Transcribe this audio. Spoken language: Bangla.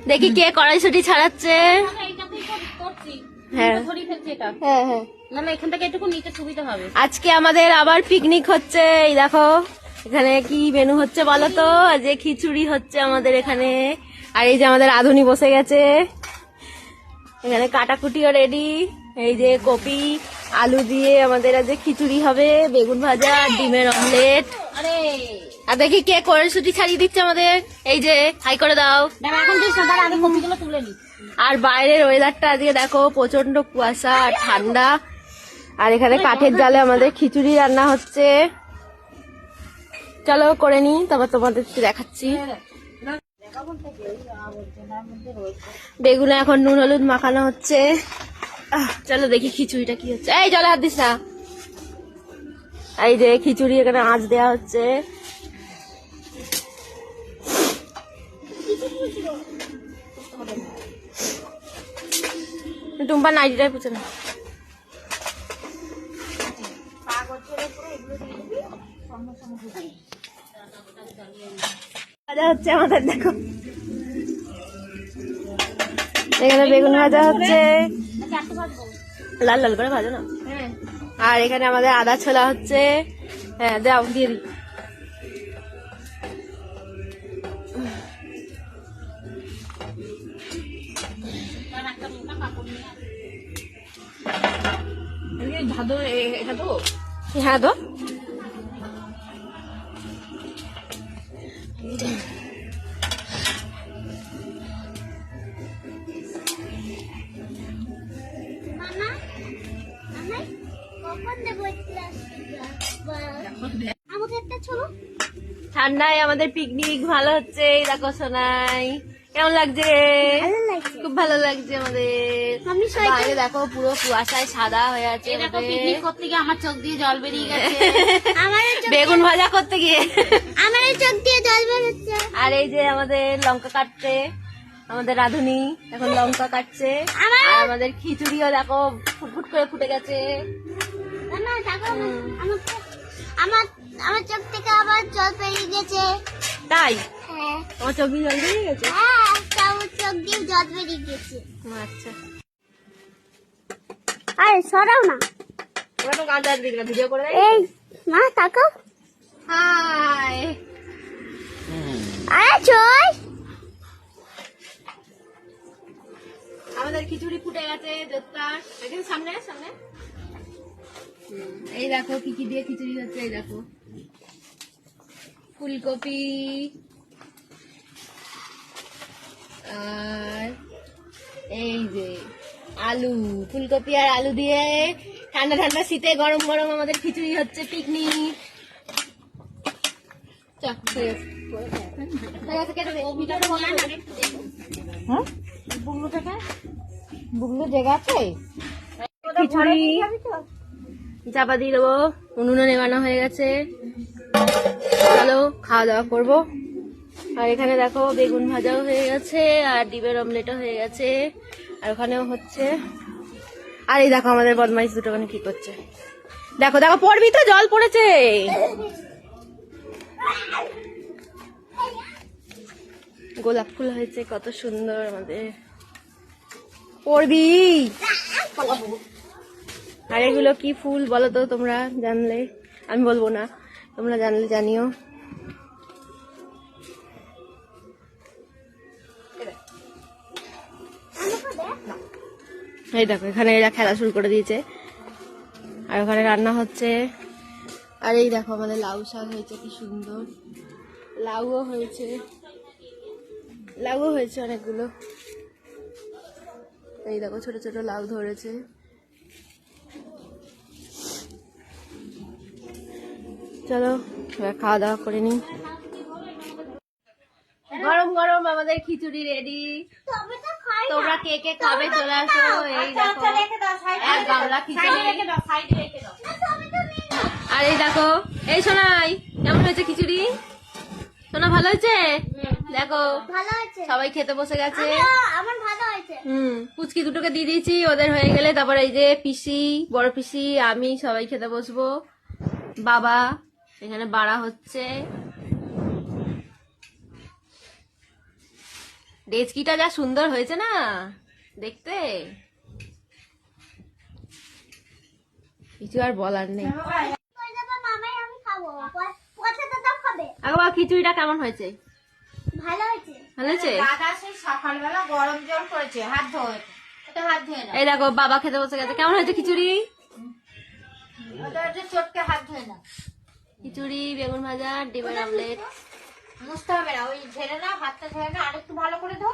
দেখি কে কড়াইশুঁটি ছাড়াচ্ছে। হ্যাঁ হ্যাঁ হ্যাঁ, এখান থেকে একটু নিতে সুবিধা হবে। আজকে আমাদের আবার পিকনিক হচ্ছে। এই দেখো এখানে কি মেনু হচ্ছে বলো তো। যে খিচুড়ি হচ্ছে আমাদের এখানে। আর এই যে আমাদের রাঁধুনি বসে গেছে, এখানে কাটাকুটিও রেডি। এই যে কপি আলু দিয়ে আমাদের আজ খিচুড়ি হবে, বেগুন ভাজা, ডিমের অমলেট। আরে আর দেখি কে কড়াইশুঁটি ছাড়িয়ে দিচ্ছে আমাদের। এই যে হাই করে দাও। এখন আগে কপিগুলো তুলে নি। আর বাইরের ওয়েদারটা আজকে দেখো, প্রচন্ড কুয়াশা আর ঠান্ডা। আর এখানে কাঠের জালে আমাদের খিচুড়ি রান্না হচ্ছে। চলো করে নি, তারপর তোমাদের দেখাচ্ছি। বেগুনে এখন নুন হলুদ মাখানো হচ্ছে। চলো দেখি খিচুড়িটা কি হচ্ছে। এই জলে হাত দিস না। এই যে খিচুড়ি এখানে আঁচ দেওয়া হচ্ছে। টুম্পা নাইটিটাই পুছে না। ভাজা হচ্ছে আমাদের, দেখো এখানে বেগুন ভাজা হচ্ছে, লাল লাল করে ভাজো না। আর এখানে আমাদের আদা ছোলা হচ্ছে। হ্যাঁ দাও, দিয়ে দিই। হ্যাঁ তো ঠান্ডায় আমাদের পিকনিক ভালো হচ্ছে। এই দেখো সোনাই, কেমন লাগছে? খুব ভালো লাগছে আমাদের। বাইরে দেখো পুরো কুয়াশায় সাদা হয়ে আছে। পিকনিক করতে গিয়ে আমার চোখ দিয়ে জল বেরিয়ে গেছে। বেগুন ভাজা করতে গিয়ে আমার চোখ দিয়ে জল বেরোচ্ছে। আর এই যে আমাদের লঙ্কা কাটছে আমাদের রাঁধুনি, এখন লঙ্কা কাটছে। আর আমাদের খিচুড়িও দেখো ফুটফুট করে ফুটে গেছে। আমার চোখ থেকে আবার জল বেরিয়ে গেছে। তাই হ্যাঁ, তোমার চোখ দিয়ে জল বেরিয়ে গেছে? আমার চোখ দিয়ে জল বেরিয়ে গেছে। আচ্ছা, আরে সরাও না। ওরা তো গাঁজার দিক না, ভিডিও করে দেয়। এই মা তাকাও। হাই, আরে চল। আমাদের খিচুড়ি ফুটে গেছে জোরদার। এখানে সামনে সামনে এই দেখো কি কি দিয়ে খিচুড়ি হচ্ছে। এই দেখো ফুলকপি আর এই যে আলু, ফুলকপি আর আলু দিয়ে ঠান্ডা ঠান্ডা শীতে গরম গরম আমাদের খিচুড়ি হচ্ছে। পিকনিক বুগলু জায়গা আছে। খিচুড়ি চাপা দিয়ে দেবো, উনুনে নেবানো হয়ে গেছে। চলো খাওয়া দাওয়া করবো। আর এখানে দেখো বেগুন ভাজাও হয়ে গেছে আর ডিমের অমলেটও হয়ে গেছে। আর ওখানেও হচ্ছে। আর এই দেখো আমাদের বদমাইশ দুটো ওখানে কি করছে। দেখো দেখো, পড়বি তো, জল পড়েছে। গোলাপ ফুল হয়েছে কত সুন্দর আমাদের। পড়বি। আর এগুলো কি ফুল বলো তো তোমরা জানলে? আমি বলবো না, তোমরা জানলে জানিও। এই দেখো এখানে এরা খেলা শুরু করে দিয়েছে। আর ওখানে রান্না হচ্ছে। আর এই দেখো আমাদের লাউ শাক হয়েছে, কি সুন্দর। লাউও হয়েছে, লাউও হয়েছে অনেকগুলো। এই দেখো ছোট ছোট লাউ ধরেছে। চলো এবার খাওয়া দাওয়া করে নি। গরম গরম আমাদের খিচুড়ি রেডি। তোমরা কে কে খাবে চলে আসো। এই দেখো এক গামলা খিচুড়ি। আর এই দেখো, এই সোনাই কেমন হয়েছে খিচুড়ি? সোনা ভালো হয়েছে? দেখো সবাই খেতে বসে গেছে। পুচকি দুটোকে দিয়ে দিয়েছি, ওদের হয়ে গেলে তারপর এই যে পিসি, বড় পিসি, আমি সবাই খেতে বসবো। বাবা এখানে বাড়া হচ্ছে। ডেচকিটা যা সুন্দর হয়েছে না দেখতে, কিছু আর বলার নেই। কই যাবে মামাই, আমি খাবো। পয়সাটা তো খাবে। আগে বাবা খিচুড়িটা কেমন হয়েছে? ভালো হয়েছে। ভালো হয়েছে? দাদা সেই সকালবেলা গরম জল করেছে, হাত ধোয়, এটা হাত ধুয়ে না, এই দেখো বাবা খেতে বসে গেছে। কেমন হয়েছে খিচুড়ি? ওটা চটকে হাত ধুয়ে না, খিচুড়ি, বেগুন ভাজা, ডিমের অমলেট। মুছতে হবে না, ওই ঝেড়ে না, হাতটা ঝেড়ে না, আরেকটু ভালো করে ধো।